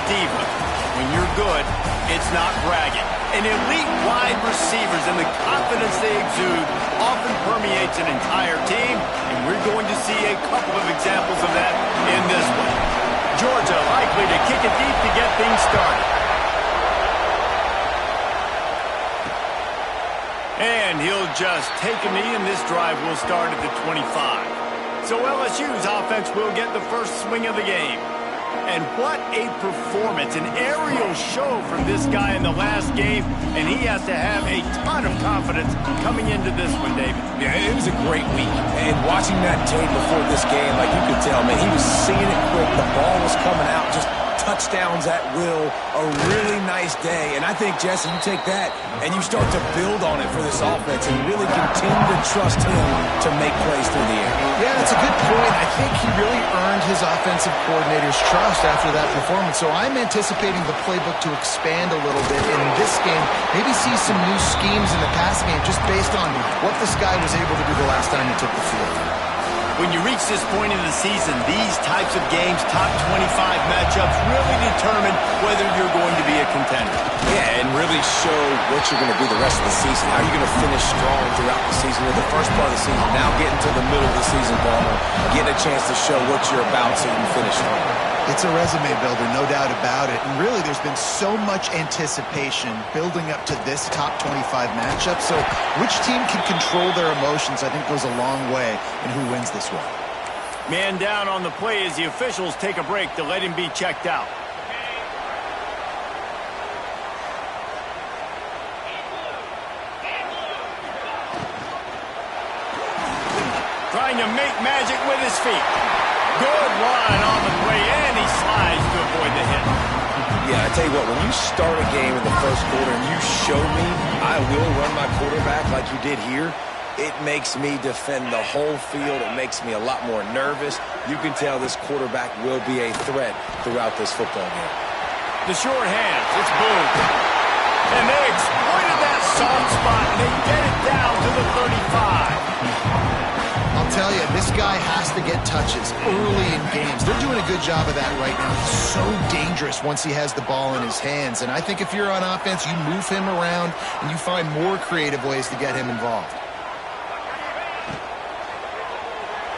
diva. When you're good, it's not bragging. And elite wide receivers and the confidence they exude often permeates an entire team, and we're going to see a couple of examples of that in this one. Georgia likely to kick it deep to get things started. And he'll just take a knee, and this drive will start at the 25. So LSU's offense will get the first swing of the game. And what a performance, an aerial show from this guy in the last game, and he has to have a ton of confidence coming into this one, David. Yeah, it was a great week, and watching that tape before this game, like you could tell, man, he was seeing it quick, the ball was coming out, just touchdowns at will, a really nice day. And I think, Jesse, you take that and you start to build on it for this offense and really continue to trust him to make plays through the air. Yeah, that's a good point. I think he really earned his offensive coordinator's trust after that performance. So I'm anticipating the playbook to expand a little bit in this game, maybe see some new schemes in the pass game just based on what this guy was able to do the last time he took the field. When you reach this point in the season, these types of games, top 25 matchups, really determine whether you're going to be a contender. Yeah, and really show what you're going to be the rest of the season. How you're going to finish strong throughout the season or the first part of the season. Now getting to the middle of the season, Palmer, getting a chance to show what you're about so you can finish strong. It's a resume builder, no doubt about it. And really, there's been so much anticipation building up to this top 25 matchup. So which team can control their emotions, I think, goes a long way in who wins this one. Man down on the play as the officials take a break to let him be checked out. Trying to make magic with his feet. Good run on the play, and he slides to avoid the hit. Yeah, I tell you what, when you start a game in the first quarter and you show me I will run my quarterback like you did here, it makes me defend the whole field. It makes me a lot more nervous. You can tell this quarterback will be a threat throughout this football game. The short hands, it's Boone. And they exploited that soft spot, and they get it down to the 35. I'll tell you, this guy has to get touches early in games. They're doing a good job of that right now. He's so dangerous once he has the ball in his hands. And I think if you're on offense, you move him around and you find more creative ways to get him involved.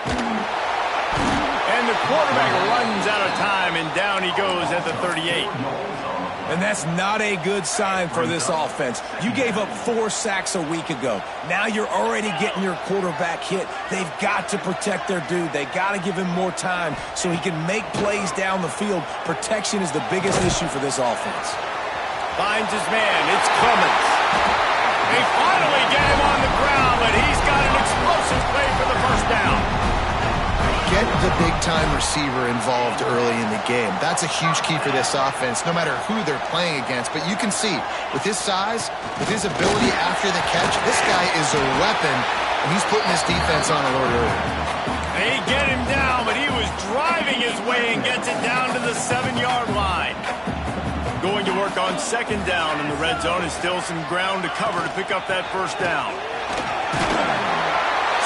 And the quarterback runs out of time, and down he goes at the 38. And that's not a good sign for this offense. You gave up 4 sacks a week ago. Now you're already getting your quarterback hit. They've got to protect their dude. They got to give him more time so he can make plays down the field. Protection is the biggest issue for this offense. Finds his man. It's Clemens. They finally get him on the ground, but he's got an explosive play for the first down. Get the big-time receiver involved early in the game. That's a huge key for this offense, no matter who they're playing against. But you can see, with his size, with his ability after the catch, this guy is a weapon, and he's putting his defense on alert early. They get him down, but he was driving his way and gets it down to the 7-yard line. Going to work on second down in the red zone, and still some ground to cover to pick up that first down.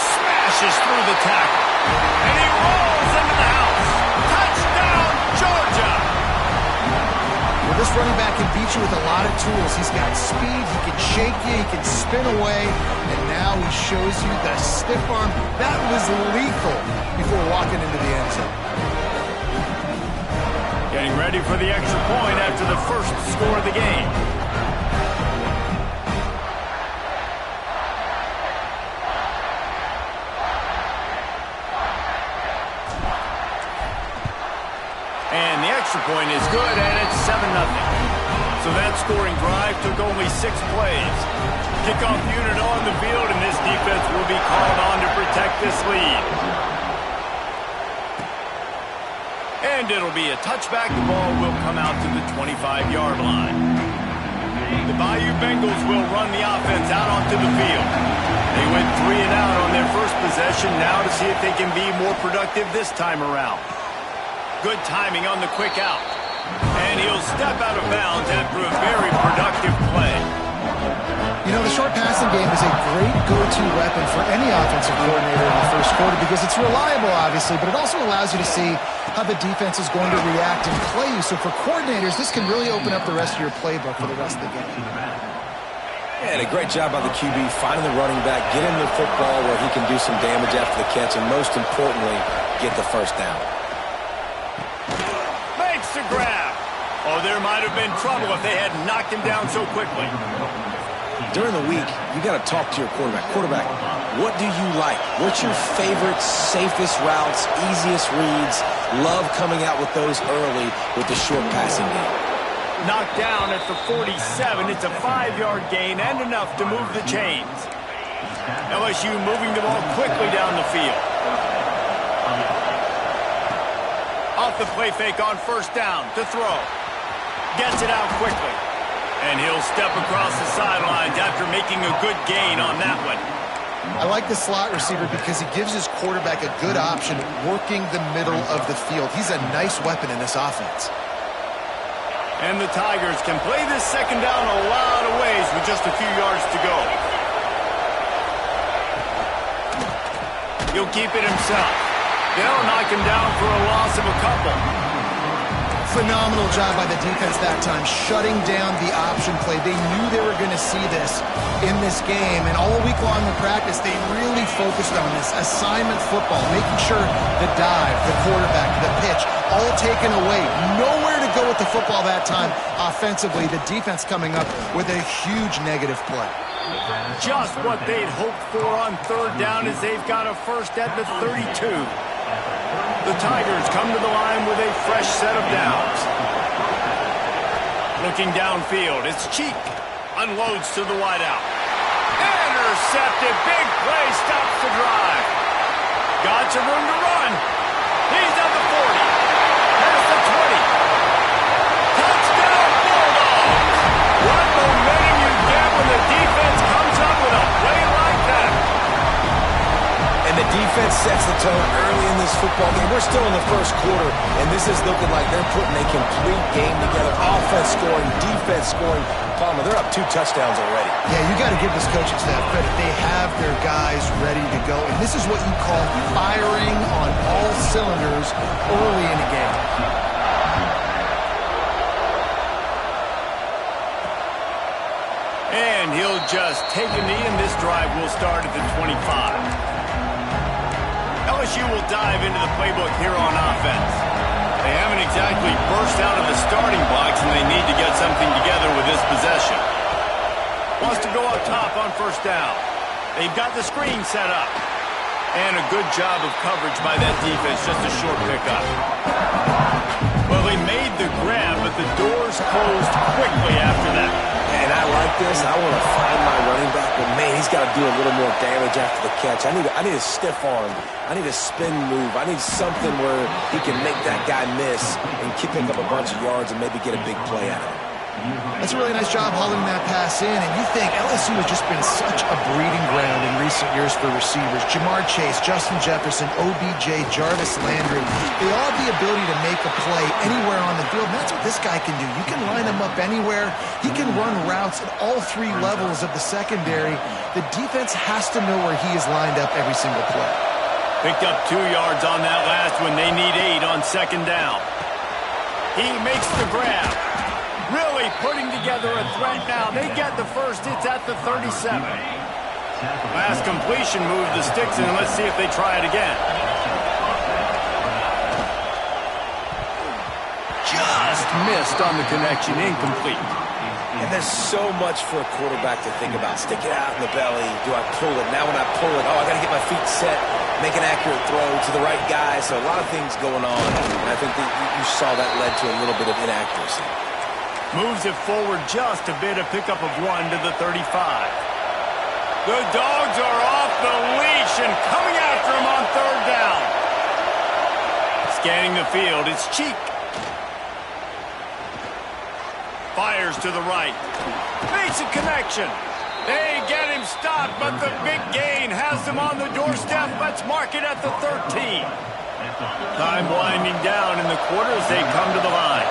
Smashes through the tackle. And he rolls into the house. Touchdown, Georgia! Well, this running back can beat you with a lot of tools. He's got speed, he can shake you, he can spin away, and now he shows you the stiff arm. That was lethal before walking into the end zone. Getting ready for the extra point after the first score of the game. And the extra point is good, and it's 7-0. So that scoring drive took only 6 plays. Kickoff unit on the field, and this defense will be called on to protect this lead. And it'll be a touchback. The ball will come out to the 25-yard line. The Bayou Bengals will run the offense out onto the field. They went 3 and out on their first possession, now to see if they can be more productive this time around. Good timing on the quick out. And he'll step out of bounds after a very productive play. You know, the short passing game is a great go-to weapon for any offensive coordinator in the first quarter because it's reliable, obviously, but it also allows you to see how the defense is going to react and play you. So for coordinators, this can really open up the rest of your playbook for the rest of the game. And a great job by the QB finding the running back, getting the football where he can do some damage after the catch, and most importantly, get the first down. Makes the grab. Oh, there might have been trouble if they had knocked him down so quickly. During the week, you got to talk to your quarterback. Quarterback, what do you like? What's your favorite, safest routes, easiest reads? Love coming out with those early with the short passing game. Knocked down at the 47. It's a 5-yard gain and enough to move the chains. LSU moving the ball quickly down the field. Off the play fake on first down to throw. Gets it out quickly. And he'll step across the sidelines after making a good gain on that one. I like the slot receiver because he gives his quarterback a good option working the middle of the field. He's a nice weapon in this offense. And the Tigers can play this second down a lot of ways with just a few yards to go. He'll keep it himself. They'll knock him down for a loss of a couple. Phenomenal job by the defense that time, shutting down the option play. They knew they were going to see this in this game, and all week long in practice, they really focused on this assignment football, making sure the dive, the quarterback, the pitch, all taken away. Nowhere to go with the football that time offensively. The defense coming up with a huge negative play. Just what they'd hoped for on third down as they've got a first at the 32. The Tigers come to the line with a fresh set of downs. Looking downfield, it's Cheek. Unloads to the wideout. Intercepted. Big play stops the drive. Got some room to run. He's at the 40. Past the 20. Touchdown Bulldogs. What momentum you get when the defense comes up with a play like that. And the defense sets the tone early in this football game. We're still in the first quarter, and this is looking like they're putting a complete game together. Offense scoring, defense scoring. Palmer, they're up 2 touchdowns already. Yeah, you got to give this coaching staff credit. They have their guys ready to go, and this is what you call firing on all cylinders early in a game. And he'll just take a knee, and this drive will start at the 25. LSU will dive into the playbook here on offense. They haven't exactly burst out of the starting blocks, and they need to get something together with this possession. Wants to go up top on first down. They've got the screen set up. And a good job of coverage by that defense, just a short pickup. Well, he made the grab, but the doors closed quickly after that. And I like this. I want to find my running back, but man, he's got to do a little more damage after the catch. I need a stiff arm. I need a spin move. I need something where he can make that guy miss and pick up a bunch of yards and maybe get a big play out of it. That's a really nice job hauling that pass in, and you think LSU has just been such a breeding ground in recent years for receivers. Jamar Chase, Justin Jefferson, OBJ, Jarvis Landry, they all have the ability to make a play anywhere on the field, and that's what this guy can do. You can line him up anywhere. He can run routes at all 3 levels of the secondary. The defense has to know where he is lined up every single play. Picked up 2 yards on that last one. They need 8 on second down. He makes the grab. Really putting together a threat now. They get the first. It's at the 37. Last completion moved the sticks, and let's see if they try it again. Just missed on the connection. Incomplete. And there's so much for a quarterback to think about. Stick it out in the belly. Do I pull it? Now when I pull it, I got to get my feet set, make an accurate throw to the right guy. So a lot of things going on. And I think that you saw that led to a little bit of inaccuracy. Moves it forward just a bit, a pickup of 1 to the 35. The Dogs are off the leash and coming after him on third down. Scanning the field, it's Cheek. Fires to the right. Makes a connection. They get him stopped, but the big gain has them on the doorstep. Let's mark it at the 13. Time winding down in the quarter as they come to the line.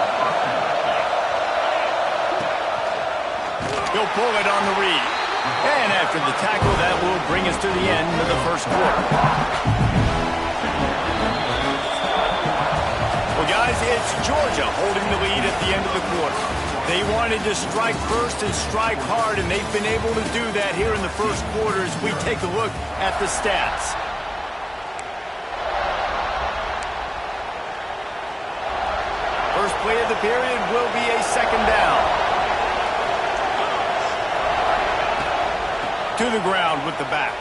He'll pull it on the read. And after the tackle, that will bring us to the end of the first quarter. Well, guys, it's Georgia holding the lead at the end of the quarter. They wanted to strike first and strike hard, and they've been able to do that here in the first quarter as we take a look at the stats. First play of the period will be a second down. To the ground with the back.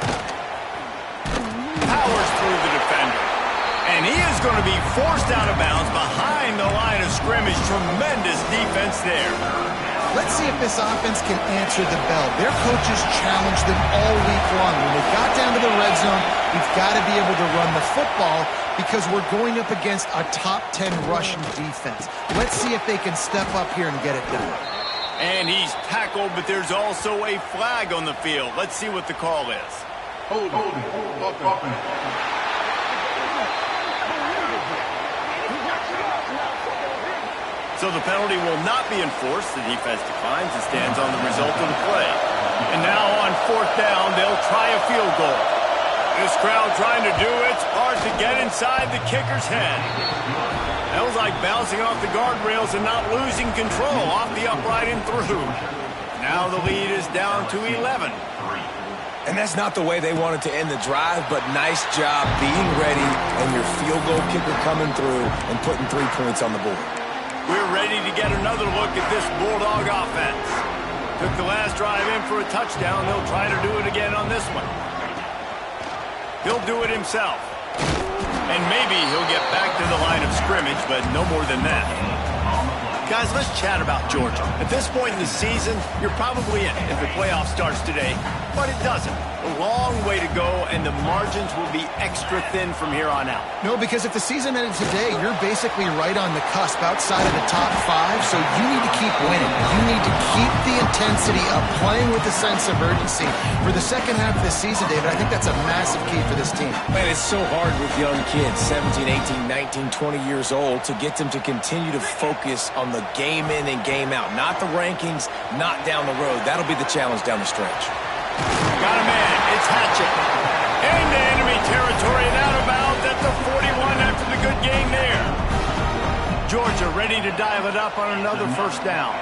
Powers through the defender. And he is going to be forced out of bounds behind the line of scrimmage. Tremendous defense there. Let's see if this offense can answer the bell. Their coaches challenged them all week long. When they got down to the red zone, we've got to be able to run the football because we're going up against a top 10 rushing defense. Let's see if they can step up here and get it done. And he's tackled, but there's also a flag on the field. Let's see what the call is. Hold on. So the penalty will not be enforced. The defense declines and stands on the result of the play. And now on fourth down, they'll try a field goal. This crowd trying to do its part to get inside the kicker's head. That was like bouncing off the guardrails and not losing control off the upright and through. Now the lead is down to 11. And that's not the way they wanted to end the drive, but nice job being ready and your field goal kicker coming through and putting 3 points on the board. We're ready to get another look at this Bulldog offense. Took the last drive in for a touchdown. They'll try to do it again on this one. He'll do it himself. And maybe he'll get back to the line of scrimmage, but no more than that. Guys, let's chat about Georgia. At this point in the season, you're probably in if the playoff starts today, but it doesn't. A long way to go, and the margins will be extra thin from here on out. No, because if the season ended today, you're basically right on the cusp outside of the top 5, so you need to keep winning. You need to keep the intensity up, playing with a sense of urgency. For the second half of the season, David, I think that's a massive key for this team. Man, it's so hard with young kids, 17, 18, 19, 20 years old, to get them to continue to focus on the game in and game out. Not the rankings, not down the road. That'll be the challenge down the stretch. Got a man. It's Hatchett. Into enemy territory and out of bounds at the 41 after the good game there. Georgia ready to dial it up on another first down.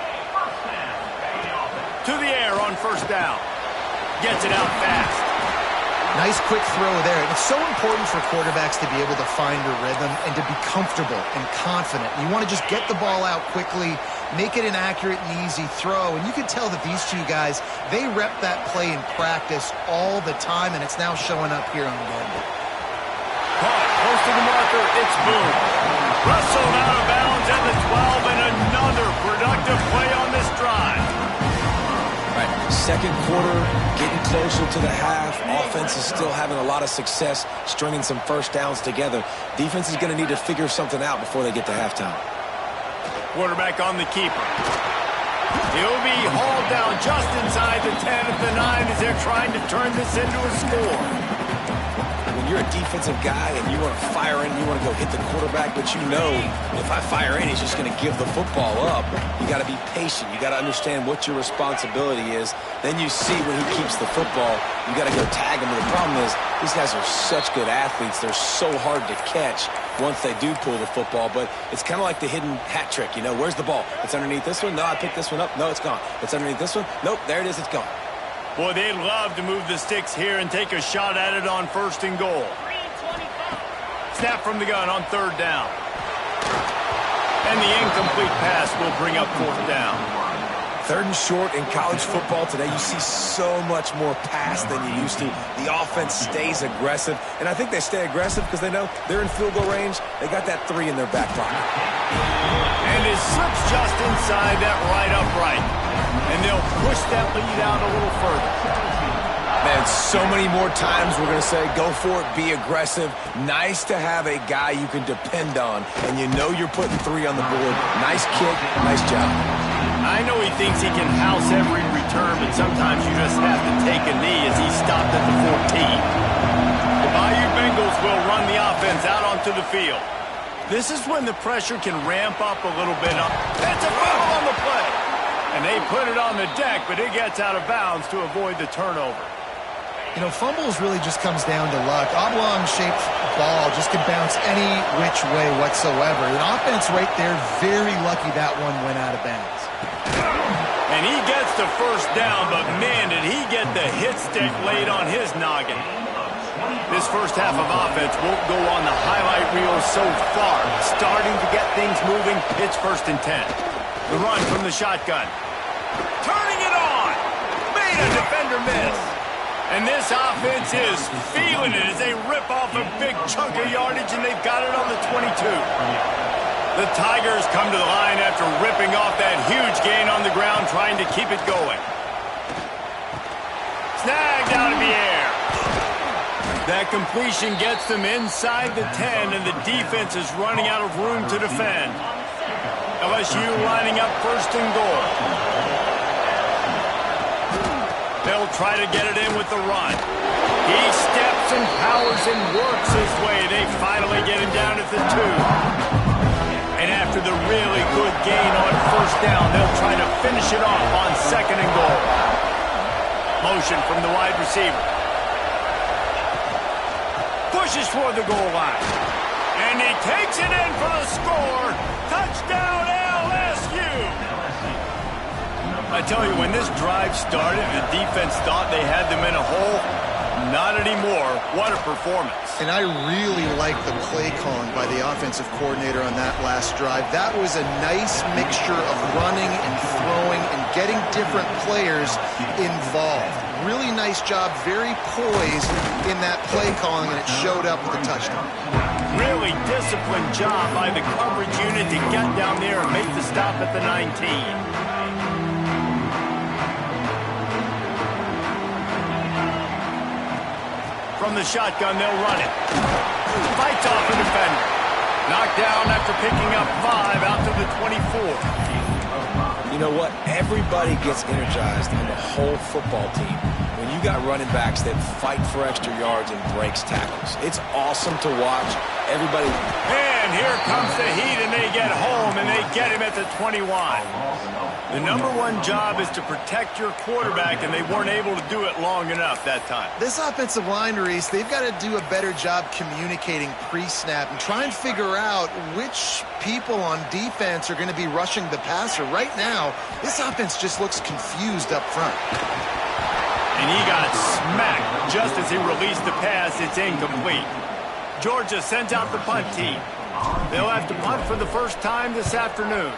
To the air on first down. Gets it out fast. Nice quick throw there. It's so important for quarterbacks to be able to find a rhythm and to be comfortable and confident. You want to just get the ball out quickly, make it an accurate and easy throw. And you can tell that these two guys, they rep that play in practice all the time, and it's now showing up here on Monday. Close to the marker, it's Boone. Russell out of bounds at the 12, and another productive play on this drive. Second quarter, getting closer to the half. Offense is still having a lot of success stringing some first downs together. Defense is going to need to figure something out before they get to halftime. Quarterback on the keeper. He'll be hauled down just inside the 10 at the 9 as they're trying to turn this into a score. When you're a defensive guy and you want to fire in, you want to go hit the quarterback, but you know if I fire in, he's just going to give the football up. You got to be patient. You got to understand what your responsibility is. Then you see when he keeps the football, you got to go tag him. And the problem is these guys are such good athletes. They're so hard to catch once they do pull the football, but it's kind of like the hidden hat trick. You know, where's the ball? It's underneath this one. No, I picked this one up. No, it's gone. It's underneath this one. Nope, there it is. It's gone. Boy, they'd love to move the sticks here and take a shot at it on first and goal. Snap from the gun on third down. And the incomplete pass will bring up fourth down. Third and short in college football today, you see so much more pass than you used to. The offense stays aggressive, and I think they stay aggressive because they know they're in field goal range. They got that 3 in their back pocket. And it slips just inside that right upright. And they'll push that lead out a little further. Man, so many more times we're going to say, go for it, be aggressive. Nice to have a guy you can depend on, and you know you're putting 3 on the board. Nice kick, nice job. I know he thinks he can house every return, but sometimes you just have to take a knee as he stopped at the 14. The Bayou Bengals will run the offense out onto the field. This is when the pressure can ramp up a little bit. That's a foul on the play. And they put it on the deck, but it gets out of bounds to avoid the turnover. You know, fumbles really just comes down to luck. Oblong-shaped ball just could bounce any which way whatsoever. The offense right there, very lucky that one went out of bounds. And he gets the first down, but man, did he get the hit stick laid on his noggin. This first half of offense won't go on the highlight reel so far. Starting to get things moving, it's 1st and 10. The run from the shotgun. Turning it on. Made a defender miss. And this offense is feeling it as they rip off a big chunk of yardage, and they've got it on the 22. The Tigers come to the line after ripping off that huge gain on the ground, trying to keep it going. Snagged out of the air. That completion gets them inside the 10, and the defense is running out of room to defend. LSU lining up 1st and goal. They'll try to get it in with the run. He steps and powers and works his way. They finally get him down at the 2. And after the really good gain on 1st down, they'll try to finish it off on 2nd and goal. Motion from the wide receiver. Pushes toward the goal line. And he takes it in for the score. Touchdown, LSU! I tell you, when this drive started, the defense thought they had them in a hole. Not anymore. What a performance. And I really like the play calling by the offensive coordinator on that last drive. That was a nice mixture of running and throwing and getting different players involved. Really nice job, very poised in that play calling, and it showed up with a touchdown. Really disciplined job by the coverage unit to get down there and make the stop at the 19. From the shotgun, they'll run it. Fights off a defender. Knocked down after picking up 5 out to the 24. You know what? Everybody gets energized on the whole football team when you got running backs that fight for extra yards and breaks tackles. It's awesome to watch. Everybody. And here comes the heat, and they get home, and they get him at the 21. The #1 job is to protect your quarterback, and they weren't able to do it long enough that time. This offensive line, Reese, they've got to do a better job communicating pre-snap and try and figure out which people on defense are going to be rushing the passer. Right now, this offense just looks confused up front. And he got smacked just as he released the pass. It's incomplete. Georgia sends out the punt team. They'll have to punt for the first time this afternoon.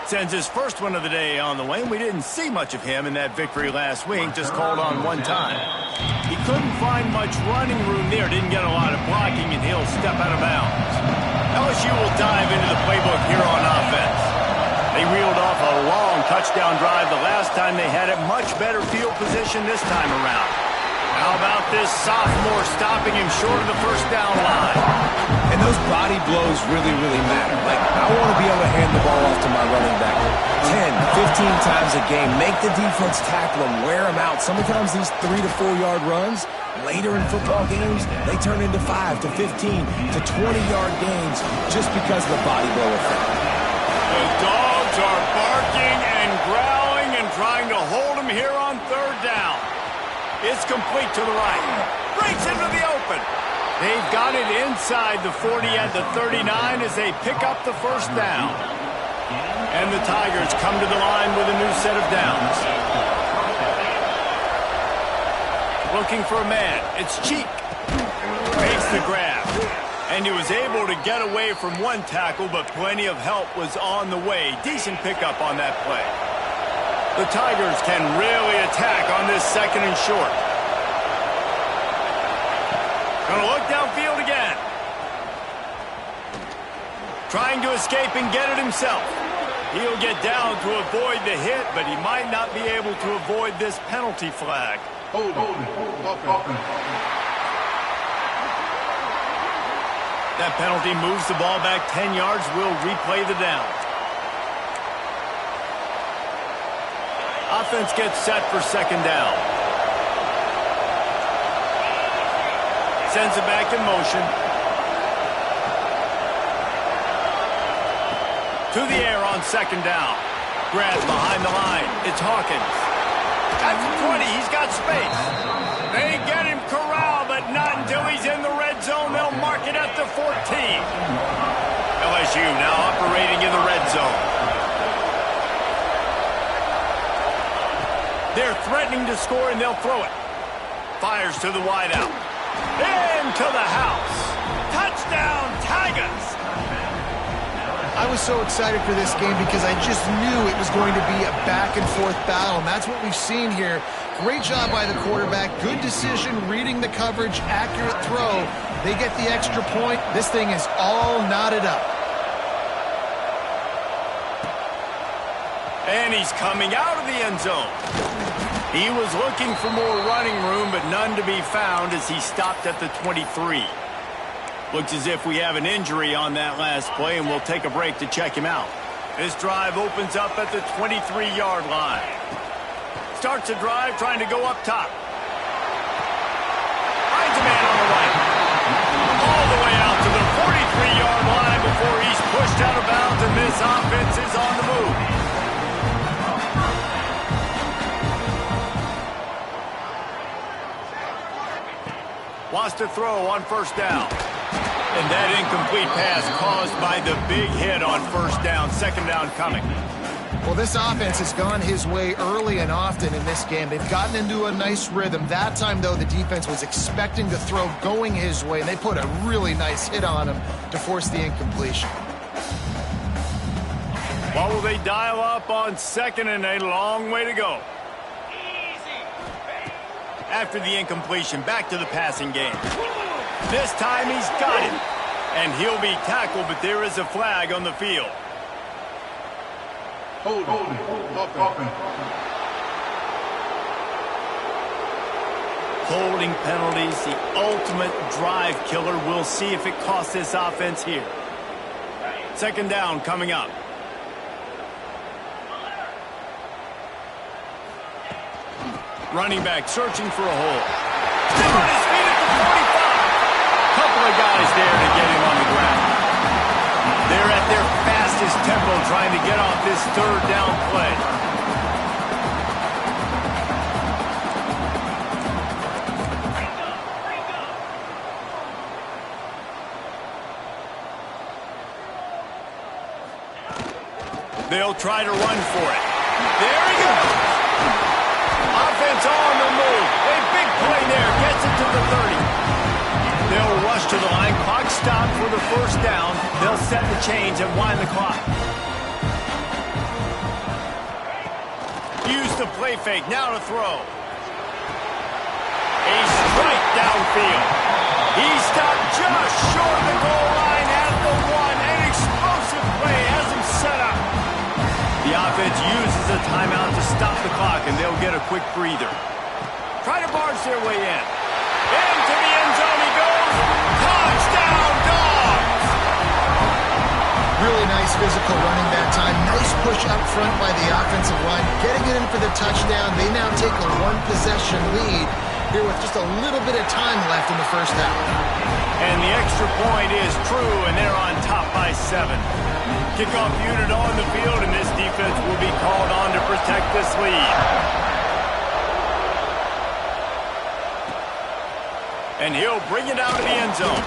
Sends his first one of the day on the way. We didn't see much of him in that victory last week, just called on one time. He couldn't find much running room there, didn't get a lot of blocking, and he'll step out of bounds. LSU will dive into the playbook here on offense. They reeled off a long touchdown drive the last time they had it. Much better field position this time around. How about this sophomore stopping him short of the first down line? And those body blows really, really matter. Like, I want to be able to hand the ball off to my running back 10, 15 times a game. Make the defense tackle him, wear him out. Sometimes these 3 to 4 yard runs, later in football games, they turn into 5 to 15 to 20-yard gains just because of the body blow effect. The dogs are barking and growling and trying to hold him here on 3rd down. It's complete to the right. Breaks into the open. They've got it inside the 40 at the 39 as they pick up the first down. And the Tigers come to the line with a new set of downs. Looking for a man. It's Cheek. Makes the grab. And he was able to get away from one tackle, but plenty of help was on the way. Decent pickup on that play. The Tigers can really attack on this 2nd and short. Gonna look downfield again. Trying to escape and get it himself. He'll get down to avoid the hit, but he might not be able to avoid this penalty flag. Hold it. That penalty moves the ball back 10 yards. We'll replay the down. Offense gets set for 2nd down. Sends it back in motion. To the air on 2nd down. Grabs behind the line. It's Hawkins. At the 20, he's got space. They get him corralled, but not until he's in the red zone. They'll mark it at the 14. LSU now operating in the red zone. They're threatening to score, and they'll throw it. Fires to the wideout. Into the house. Touchdown, Tigers! I was so excited for this game because I just knew it was going to be a back-and-forth battle, and that's what we've seen here. Great job by the quarterback. Good decision, reading the coverage, accurate throw. They get the extra point. This thing is all knotted up. And he's coming out of the end zone. He was looking for more running room, but none to be found as he stopped at the 23. Looks as if we have an injury on that last play, and we'll take a break to check him out. This drive opens up at the 23-yard line. Starts a drive trying to go up top. Finds a man on the right. All the way out to the 43-yard line before he's pushed out of bounds, and this offense is on the move. Wants to throw on first down. And that incomplete pass caused by the big hit on first down. Second down coming. Well, this offense has gone his way early and often in this game. They've gotten into a nice rhythm. That time, though, the defense was expecting the throw going his way, and they put a really nice hit on him to force the incompletion. What will they dial up on second and a long way to go? After the incompletion, back to the passing game. This time he's got it. And he'll be tackled, but there is a flag on the field. Holding. Holding penalties, the ultimate drive killer. We'll see if it costs this offense here. Second down coming up. Running back searching for a hole. Still on his feet at the 45. Couple of guys there to get him on the ground. They're at their fastest tempo trying to get off this third down play. They'll try to run for it. There he goes. Offense on the move. A big play there. Gets it to the 30. They'll rush to the line. Clock stopped for the first down. They'll set the chains and wind the clock. Use the play fake. Now to throw. A strike downfield. He stopped just short of the goal line at the 1. An explosive play has him set up. The offense uses a timeout to stop the clock, and they'll get a quick breather. Try to barge their way in. Into the end zone he goes. Touchdown, Dogs! Really nice physical running that time. Nice push up front by the offensive line. Getting it in for the touchdown. They now take a one-possession lead here with just a little bit of time left in the first half. And the extra point is true, and they're on top by 7. Kickoff unit on the field, and this defense will be called on to protect this lead. And he'll bring it out of the end zone.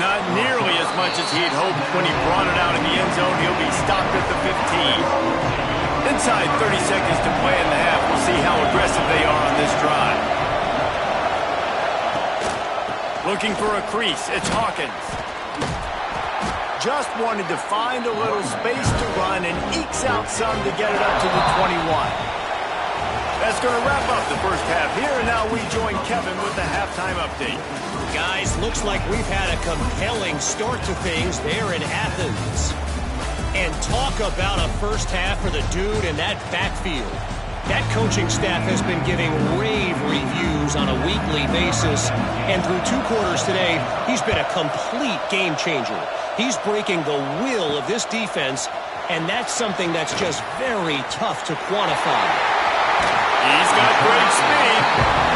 Not nearly as much as he'd hoped when he brought it out in the end zone. He'll be stopped at the 15. Inside 30 seconds to play in the half. We'll see how aggressive they are on this drive. Looking for a crease. It's Hawkins. Just wanted to find a little space to run and ekes out some to get it up to the 21. That's going to wrap up the first half here, and now we join Kevin with the halftime update. Guys, looks like we've had a compelling start to things there in Athens. And talk about a first half for the dude in that backfield. That coaching staff has been giving rave reviews on a weekly basis. And through 2 quarters today, he's been a complete game changer. He's breaking the will of this defense, and that's something that's just very tough to quantify. He's got great speed.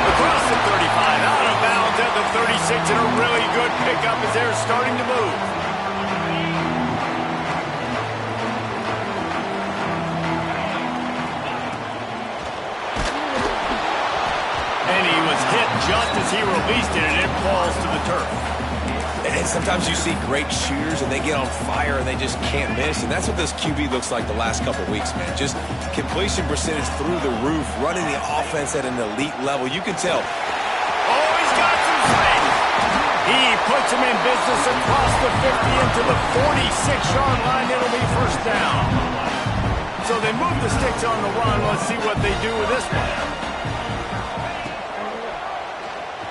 Across the 35, out of bounds at the 36, and a really good pickup as they're starting to move. just as he released it, and it falls to the turf. And sometimes you see great shooters, and they get on fire, and they just can't miss. And that's what this QB looks like the last couple of weeks, man. Just completion percentage through the roof, running the offense at an elite level. You can tell. Oh, he's got some space. He puts him in business across the 50 into the 46-yard line. It'll be first down. So they move the sticks on the run. Let's see what they do with this one.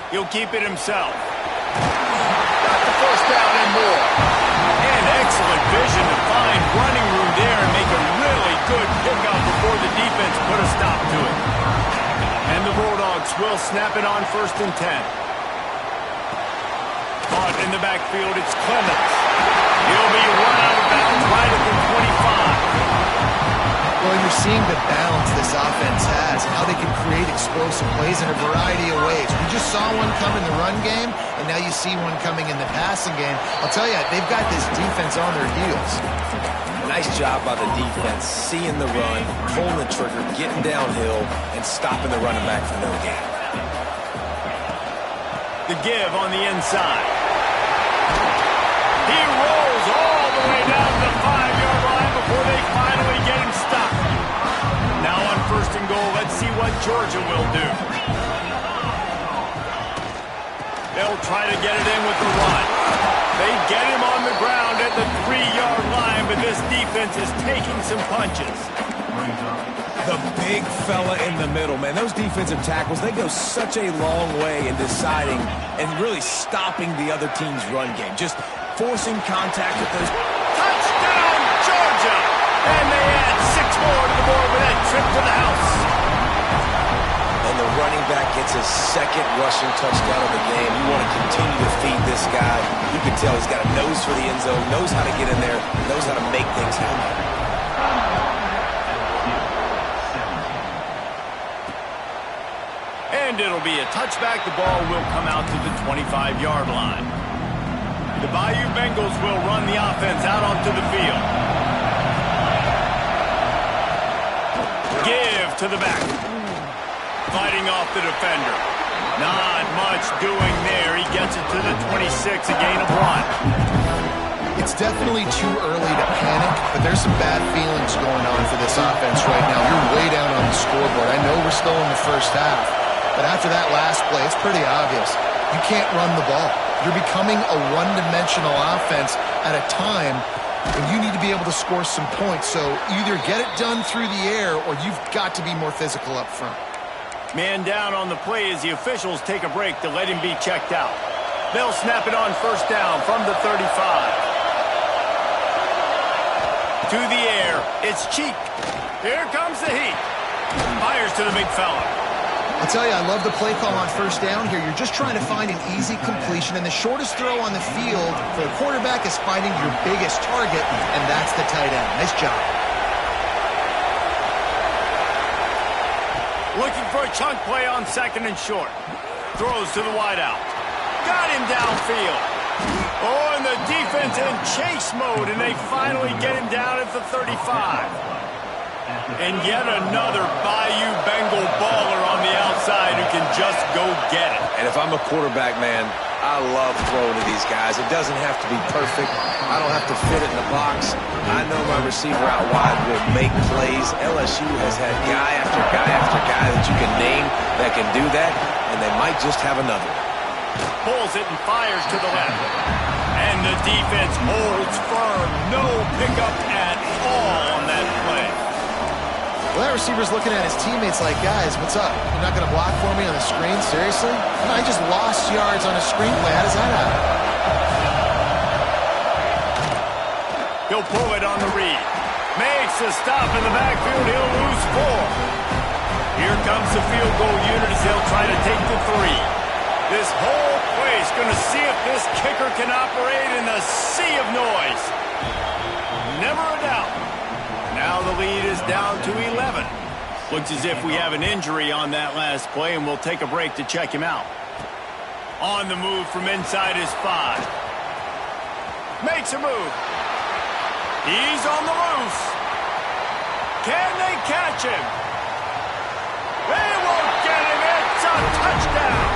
He'll keep it himself. Got the first down and more. And excellent vision to find running room there and make a really good pickup before the defense put a stop to it. And the Bulldogs will snap it on 1st and 10. Caught in the backfield, it's Clemens. He'll be run out of bounds right at the 25. Well, you're seeing the balance this offense has and how they can create explosive plays in a variety of ways. We just saw one come in the run game, and now you see one coming in the passing game. I'll tell you, they've got this defense on their heels. Nice job by the defense, seeing the run, pulling the trigger, getting downhill, and stopping the running back for no gain. The give on the inside. He rolls all the way down to the 5-yard line before they finally get him stopped. Now on 1st and goal, let's see what Georgia will do. They'll try to get it in with the run. They get him on the ground at the 3-yard line, but this defense is taking some punches. The big fella in the middle, man. Those defensive tackles, they go such a long way in deciding and really stopping the other team's run game. Just forcing contact with those. Touchdown, Georgia! And they add 6 more to the board with that trip to the house. And the running back gets his 2nd rushing touchdown of the game. You want to continue to feed this guy. You can tell he's got a nose for the end zone, knows how to get in there, knows how to make things happen. And it'll be a touchback. The ball will come out to the 25-yard line. The Bayou Bengals will run the offense out onto the field. Give to the back. Fighting off the defender. Not much doing there. He gets it to the 26, a gain of 1. It's definitely too early to panic, but there's some bad feelings going on for this offense right now. You're way down on the scoreboard. I know we're still in the first half, but after that last play, it's pretty obvious. You can't run the ball. You're becoming a one-dimensional offense at a time when you need to be able to score some points. So either get it done through the air or you've got to be more physical up front. Man down on the play as the officials take a break to let him be checked out. They'll snap it on 1st down from the 35. To the air, it's Cheek. Here comes the heat. Fires to the big fella. I'll tell you, I love the play call on 1st down here. You're just trying to find an easy completion, and the shortest throw on the field for the quarterback is finding your biggest target, and that's the tight end. Nice job. Looking for a chunk play on 2nd and short. Throws to the wideout. Got him downfield. Oh, and the defense in chase mode, and they finally get him down at the 35. And yet another Bayou Bengal baller on the outside who can just go get it. And if I'm a quarterback, man, I love throwing to these guys. It doesn't have to be perfect. I don't have to fit it in the box. I know my receiver out wide will make plays. LSU has had guy after guy after guy that you can name that can do that, and they might just have another. Pulls it and fires to the left. And the defense holds firm. No pickup at all on that play. Well, that receiver's looking at his teammates like, guys, what's up? You're not going to block for me on the screen? Seriously? No, I just lost yards on a screenplay. How does that happen? He'll pull it on the read. Makes a stop in the backfield. He'll lose 4. Here comes the field goal unit as they'll try to take the 3. This whole place going to see if this kicker can operate in the sea of noise. Never a doubt. Now the lead is down to 11. Looks as if we have an injury on that last play, and we'll take a break to check him out. On the move from inside his 5. Makes a move. He's on the loose. Can they catch him? They won't get him. It's a touchdown.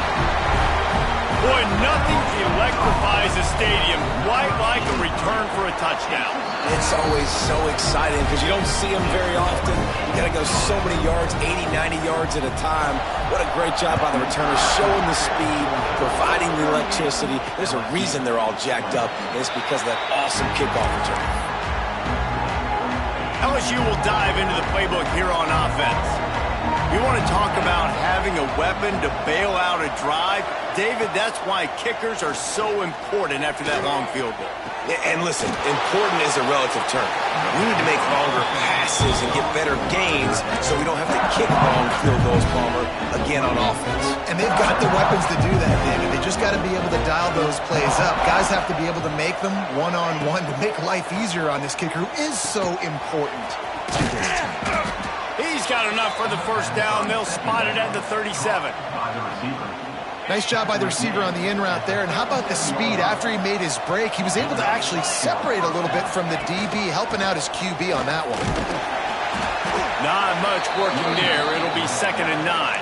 Boy, nothing electrifies a stadium quite like a return for a touchdown. It's always so exciting because you don't see them very often. You got to go so many yards, 80, 90 yards at a time. What a great job by the returners, showing the speed, providing the electricity. There's a reason they're all jacked up, and it's because of that awesome kickoff return. LSU will dive into the playbook here on offense. You want to talk about having a weapon to bail out a drive? David, that's why kickers are so important after that long field goal. And listen, important is a relative term. We need to make longer passes and get better gains so we don't have to kick long field goals, Palmer, again on offense. And they've got the weapons to do that, David. They just got to be able to dial those plays up. Guys have to be able to make them one-on-one to make life easier on this kicker who is so important to this team. He's got enough for the first down. They'll spot it at the 37. Nice job by the receiver on the in route there. And how about the speed? After he made his break, he was able to actually separate a little bit from the DB, helping out his QB on that one. Not much working there. It'll be 2nd and 9.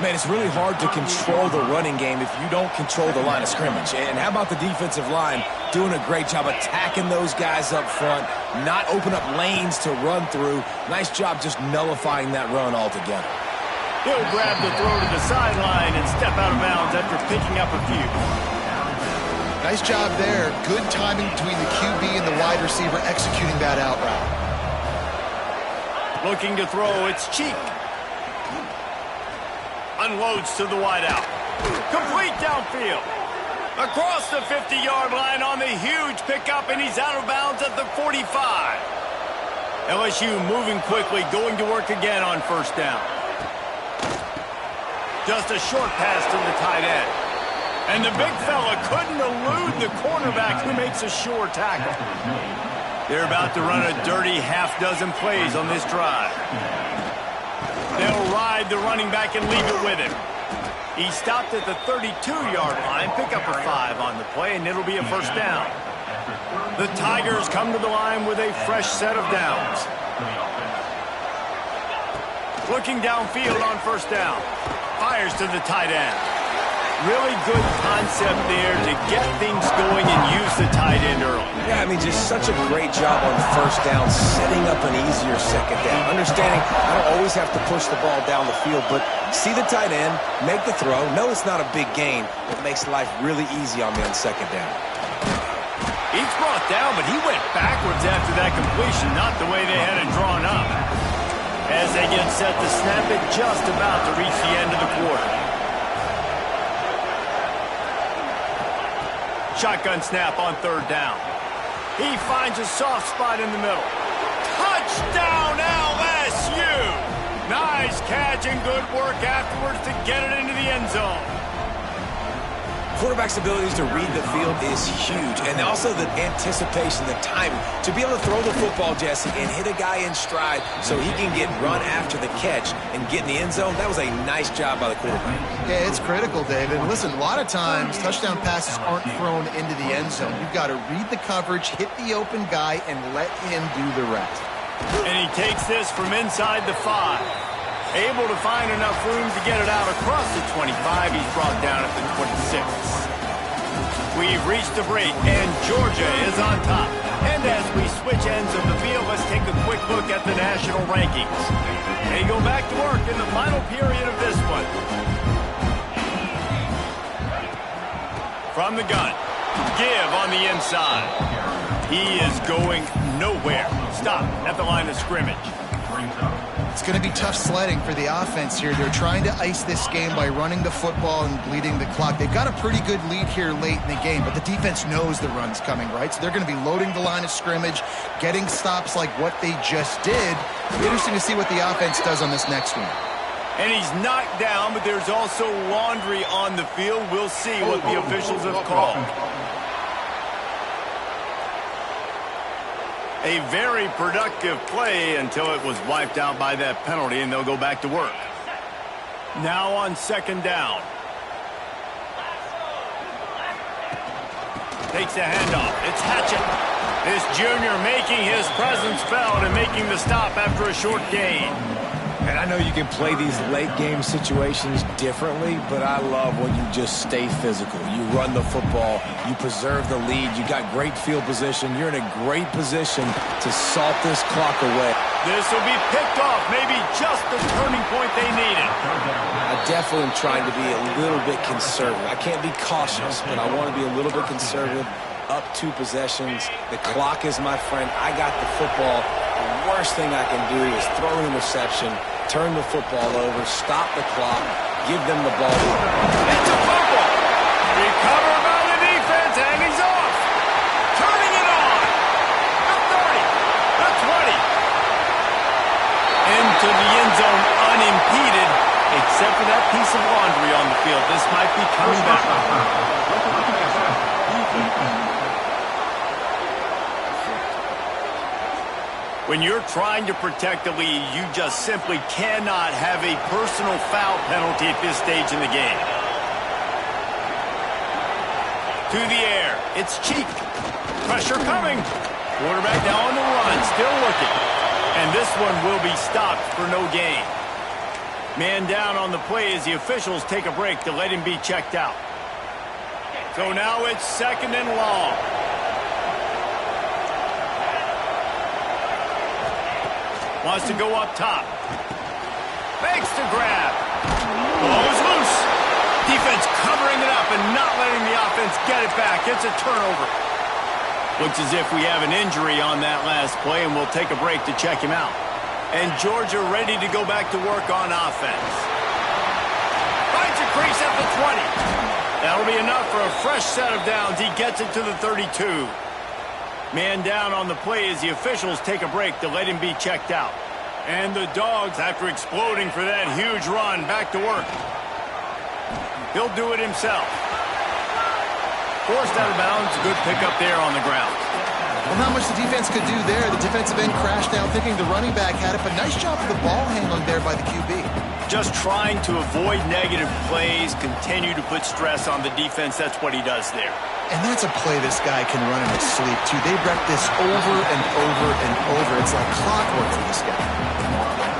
Man, it's really hard to control the running game if you don't control the line of scrimmage. And how about the defensive line doing a great job attacking those guys up front, not open up lanes to run through. Nice job just nullifying that run altogether. He'll grab the throw to the sideline and step out of bounds after picking up a few. Nice job there. Good timing between the QB and the wide receiver executing that out route. Looking to throw, it's Cheek. Unloads to the wideout. Complete downfield. Across the 50-yard line on the huge pickup, and he's out of bounds at the 45. LSU moving quickly, going to work again on first down. Just a short pass to the tight end. And the big fella couldn't elude the cornerback who makes a sure tackle. They're about to run a dirty half-dozen plays on this drive. They'll ride the running back and leave it with him. He stopped at the 32-yard line, pick up a 5 on the play, and it'll be a first down. The Tigers come to the line with a fresh set of downs. Looking downfield on first down. Fires to the tight end. Really good concept there to get things going and use the tight end early. Yeah, I mean, just such a great job on first down, setting up an easier second down. Understanding I don't always have to push the ball down the field, but see the tight end, make the throw. No, it's not a big gain, but it makes life really easy on me on second down. He's brought down, but he went backwards after that completion, not the way they had it drawn up. As they get set to snap it, just about to reach the end of the quarter. Shotgun snap on third down. He finds a soft spot in the middle. Touchdown, LSU! Nice catch and good work afterwards to get it into the end zone. Quarterback's abilities to read the field is huge, and also the anticipation, the timing. To be able to throw the football, Jesse, and hit a guy in stride so he can get run after the catch and get in the end zone, that was a nice job by the quarterback. Yeah, it's critical, David. Listen, a lot of times touchdown passes aren't thrown into the end zone. You've got to read the coverage, hit the open guy, and let him do the rest. And he takes this from inside the 5. Able to find enough room to get it out across the 25. He's brought down at the 26. We've reached the break, and Georgia is on top. And as we switch ends of the field, let's take a quick look at the national rankings. They go back to work in the final period of this one. From the gun, give on the inside. He is going nowhere. Stop at the line of scrimmage. It's going to be tough sledding for the offense here. They're trying to ice this game by running the football and bleeding the clock. They've got a pretty good lead here late in the game, but the defense knows the run's coming, right? So they're going to be loading the line of scrimmage, getting stops like what they just did. It'll be interesting to see what the offense does on this next one. And he's knocked down, but there's also laundry on the field. We'll see what the officials have called. A very productive play until it was wiped out by that penalty, and they'll go back to work. Now on second down. Takes a handoff. It's Hatchett. This junior making his presence felt and making the stop after a short gain. And I know you can play these late-game situations differently, but I love when you just stay physical. You run the football. You preserve the lead. You got great field position. You're in a great position to salt this clock away. This will be picked off. Maybe just the turning point they needed. I definitely am trying to be a little bit conservative. I can't be cautious, but I want to be a little bit conservative. Up 2 possessions. The clock is my friend. I got the football. The worst thing I can do is throw an interception, turn the football over, stop the clock, give them the ball. It's a fumble. Recovered by the defense, and he's off. Turning it on. The 30. The 20. Into the end zone unimpeded, except for that piece of laundry on the field. This might be coming back. When you're trying to protect the lead, you just simply cannot have a personal foul penalty at this stage in the game. To the air. It's Cheek. Pressure coming. Quarterback now on the run. Still looking. And this one will be stopped for no gain. Man down on the play as the officials take a break to let him be checked out. So now it's 2nd and long. Wants to go up top. Fakes to grab. Ball is loose. Defense covering it up and not letting the offense get it back. It's a turnover. Looks as if we have an injury on that last play, and we'll take a break to check him out. And Georgia ready to go back to work on offense. Finds a crease at the 20. That'll be enough for a fresh set of downs. He gets it to the 32. Man down on the play as the officials take a break to let him be checked out. And the Dogs, after exploding for that huge run, back to work. He'll do it himself. Forced out of bounds, good pickup there on the ground. Well, not much the defense could do there. The defensive end crashed down thinking the running back had it, but nice job of the ball handling there by the QB. Just trying to avoid negative plays, continue to put stress on the defense. That's what he does there. And that's a play this guy can run in his sleep, too. They rep this over and over and over. It's like clockwork for this guy.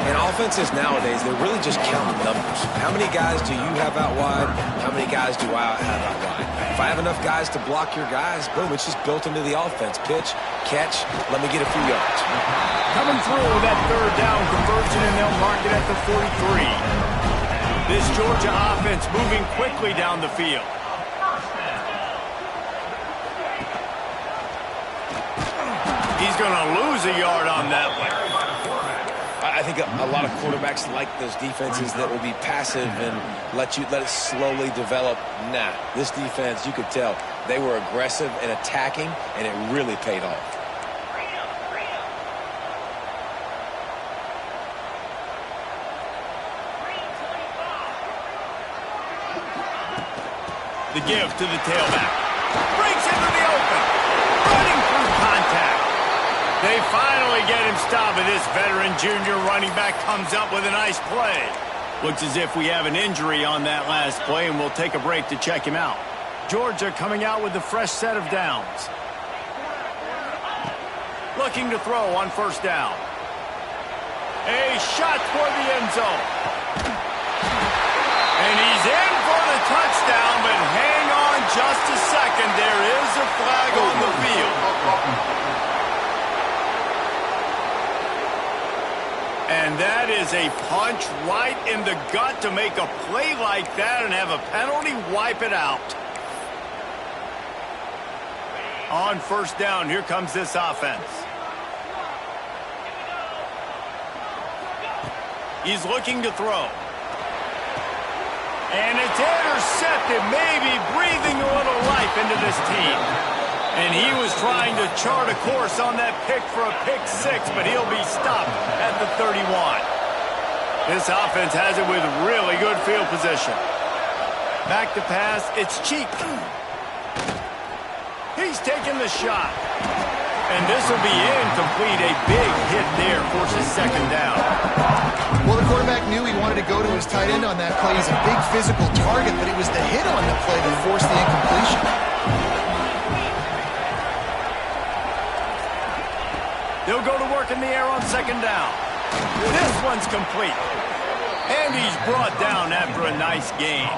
And offenses nowadays, they're really just counting numbers. How many guys do you have out wide? How many guys do I have out wide? If I have enough guys to block your guys, boom, it's just built into the offense. Pitch, catch, let me get a few yards. Coming through with that 3rd down conversion, and they'll mark it at the 43. This Georgia offense moving quickly down the field. He's going to lose a yard on that one. I think a lot of quarterbacks like those defenses that will be passive and let it slowly develop. Nah, this defense, you could tell, they were aggressive and attacking, and it really paid off. The give to the tailback. Breaks into the open. Running through contact. They finally get him stopped, and this veteran junior running back comes up with a nice play. Looks as if we have an injury on that last play, and we'll take a break to check him out. Georgia coming out with a fresh set of downs. Looking to throw on 1st down. A shot toward the end zone. And he's in for the touchdown, but hang on just a second. There is a flag on the field. And that is a punch right in the gut to make a play like that and have a penalty wipe it out. On 1st down, here comes this offense. He's looking to throw. And it's intercepted, maybe breathing a little life into this team. And he was trying to chart a course on that pick for a pick 6, but he'll be stopped at the 31. This offense has it with really good field position. Back to pass, it's Cheek. He's taking the shot. And this will be incomplete. A big hit there, forces 2nd down. Well, the quarterback knew he wanted to go to his tight end on that play. He's a big physical target, but it was the hit on the play that forced the incompletion. They'll go to work in the air on 2nd down. This one's complete. And he's brought down after a nice gain.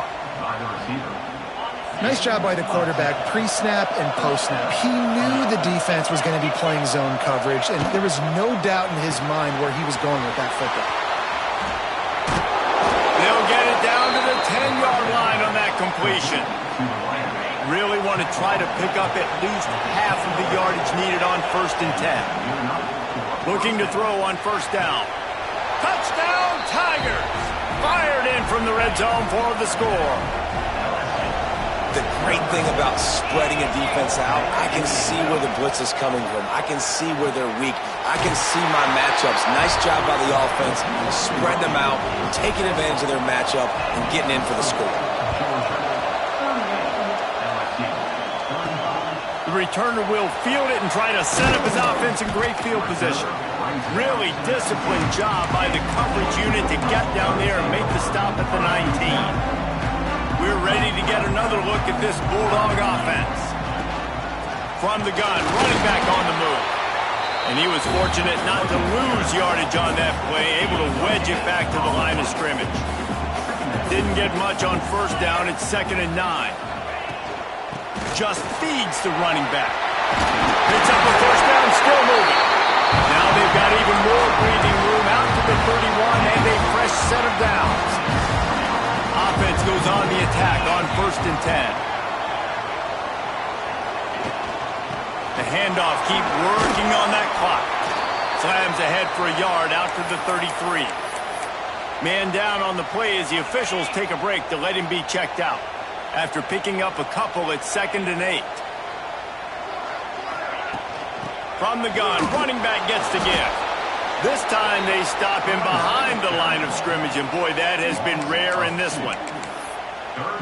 Nice job by the quarterback, pre-snap and post-snap. He knew the defense was going to be playing zone coverage, and there was no doubt in his mind where he was going with that football. They'll get it down to the 10-yard line on that completion. Really want to try to pick up at least half of the yardage needed on 1st and 10. Looking to throw on 1st down. Touchdown, Tigers! Fired in from the red zone for the score. The great thing about spreading a defense out, I can see where the blitz is coming from. I can see where they're weak. I can see my matchups. Nice job by the offense. Spread them out, taking advantage of their matchup, and getting in for the score. The returner will field it and try to set up his offense in great field position. Really disciplined job by the coverage unit to get down there and make the stop at the 19. We're ready to get another look at this Bulldog offense. From the gun, running back on the move. And he was fortunate not to lose yardage on that play, able to wedge it back to the line of scrimmage. Didn't get much on 1st down, it's 2nd and 9. Just feeds the running back. Picks up a 1st down, still moving. Now they've got even more breathing room out to the 31 and a fresh set of downs. Offense goes on the attack on 1st and 10. The handoff, keep working on that clock. Slams ahead for a yard out to the 33. Man down on the play as the officials take a break to let him be checked out. After picking up a couple at 2nd and 8. From the gun, running back gets the give. This time they stop him behind the line of scrimmage, and boy, that has been rare in this one.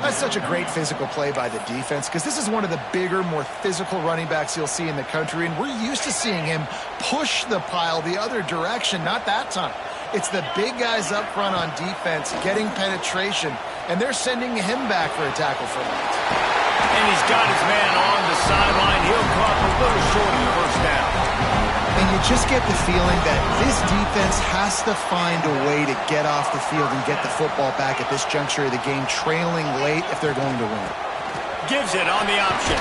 That's such a great physical play by the defense because this is one of the bigger, more physical running backs you'll see in the country, and we're used to seeing him push the pile the other direction, not that time. It's the big guys up front on defense getting penetration, and they're sending him back for a tackle for that. And he's got his man on the sideline. He'll come up a little short of the 1st down. And you just get the feeling that this defense has to find a way to get off the field and get the football back at this juncture of the game, trailing late if they're going to win. Gives it on the option.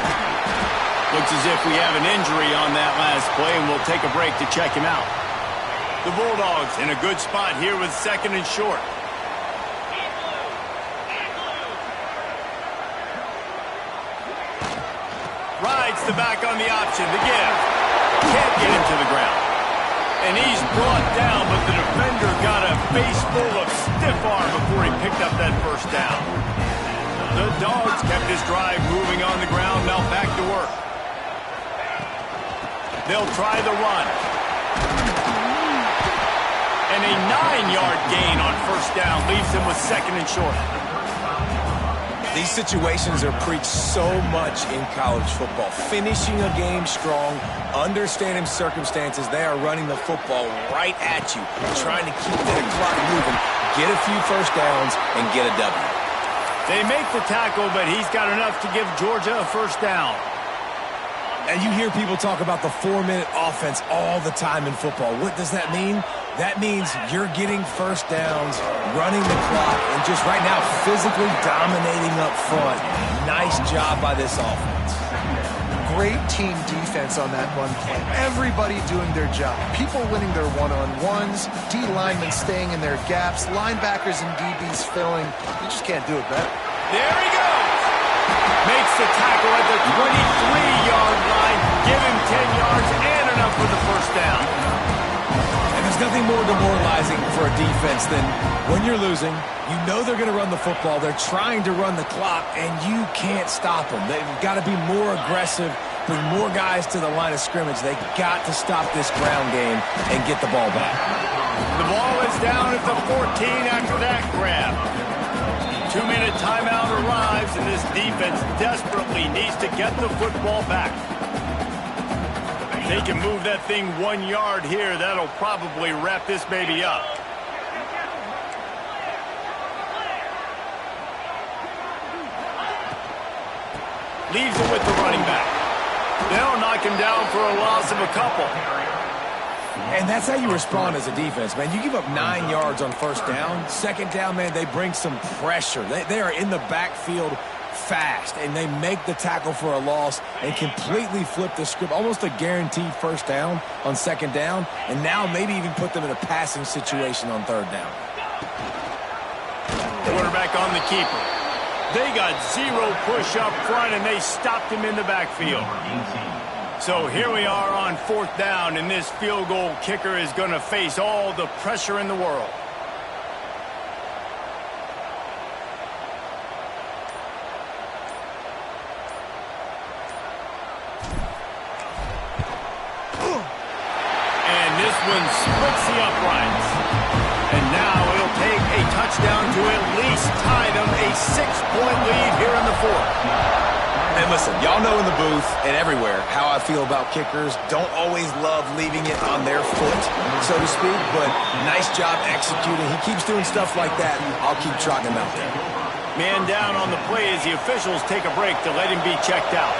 Looks as if we have an injury on that last play, and we'll take a break to check him out. The Bulldogs in a good spot here with 2nd and short. Rides the back on the option, the give. Can't get him to the ground. And he's brought down, but the defender got a face full of stiff arm before he picked up that 1st down. The Dogs kept his drive moving on the ground, now back to work. They'll try the run. And a 9-yard gain on 1st down leaves him with 2nd and short. These situations are preached so much in college football. Finishing a game strong, understanding circumstances. They are running the football right at you, trying to keep that clock moving, get a few 1st downs, and get a W. They make the tackle, but he's got enough to give Georgia a 1st down. And you hear people talk about the 4-minute offense all the time in football. What does that mean? That means you're getting 1st downs, running the clock, and just right now physically dominating up front. Nice job by this offense. Great team defense on that run play. Everybody doing their job. People winning their one-on-ones, D linemen staying in their gaps, linebackers and DBs filling. You just can't do it better. There he goes. Makes the tackle at the 23-yard line. Give him 10 yards and enough for the 1st down. And there's nothing more demoralizing for a defense than when you're losing, you know they're going to run the football, they're trying to run the clock, and you can't stop them. They've got to be more aggressive, bring more guys to the line of scrimmage. They've got to stop this ground game and get the ball back. The ball is down at the 14 after that grab. 2-minute timeout arrives, and this defense desperately needs to get the football back. They can move that thing 1 yard here. That'll probably wrap this baby up. Leaves it with the running back. They'll knock him down for a loss of a couple. And that's how you respond as a defense, man. You give up 9 yards on first down. Second down, man, they bring some pressure. They are in the backfield fast, and they make the tackle for a loss and completely flip the script. Almost a guaranteed first down on second down, and now maybe even put them in a passing situation on third down. Quarterback on the keeper. They got zero push up front, and they stopped him in the backfield. So here we are on fourth down, and this field goal kicker is going to face all the pressure in the world. And this one splits the uprights. And now it'll take a touchdown to at least tie them a 6-point lead here in the fourth. And listen, y'all know in the booth and everywhere how I feel about kickers. Don't always love leaving it on their foot, so to speak, but nice job executing. He keeps doing stuff like that. I'll keep trotting him out there. Man down on the play as the officials take a break to let him be checked out.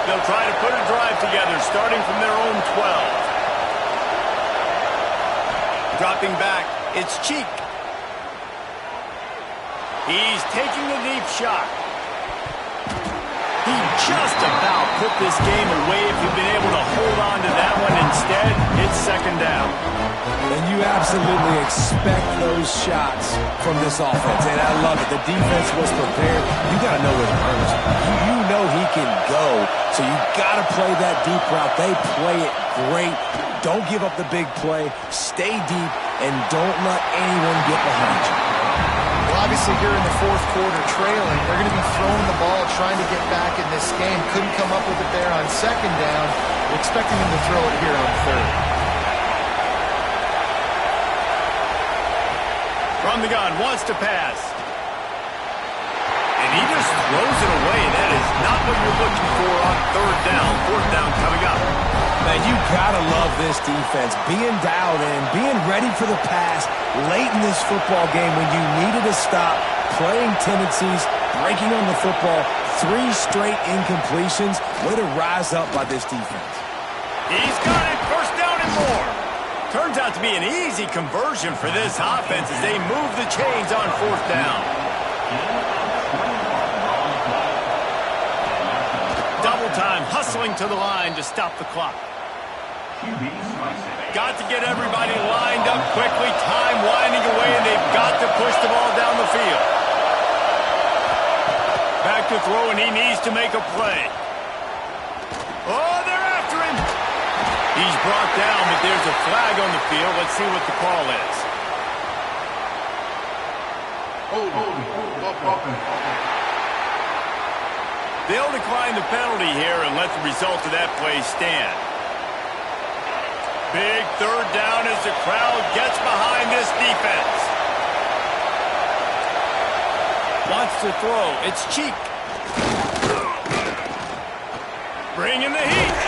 They'll try to put a drive together starting from their own 12. Dropping back, it's Cheek. He's taking a deep shot. He just about put this game away if he'd been able to hold on to that one. Instead, it's second down. And you absolutely expect those shots from this offense, and I love it. The defense was prepared. You got to know where the runners are. You know he can go, so you got to play that deep route. They play it great. Don't give up the big play. Stay deep, and don't let anyone get behind you. Well, obviously here in the fourth quarter trailing, they're going to be throwing the ball, trying to get back in this game. Couldn't come up with it there on second down. We're expecting them to throw it here on third. From the gun, wants to pass. And he just throws it away. That is not what you're looking for on third down. Fourth down coming up. Man, you gotta love this defense. Being dialed in, being ready for the pass late in this football game when you needed to stop, playing tendencies, breaking on the football, 3 straight incompletions. Way to rise up by this defense. He's got it. First down and more. Turns out to be an easy conversion for this offense as they move the chains on fourth down. Double time, hustling to the line to stop the clock. Got to get everybody lined up quickly. Time winding away, and they've got to push the ball down the field. Back to throw, and he needs to make a play. Oh, they're after him. He's brought down, but there's a flag on the field. Let's see what the call is. They'll decline the penalty here and let the result of that play stand. Big third down as the crowd gets behind this defense. Wants to throw. It's Cheek. Bringing the heat.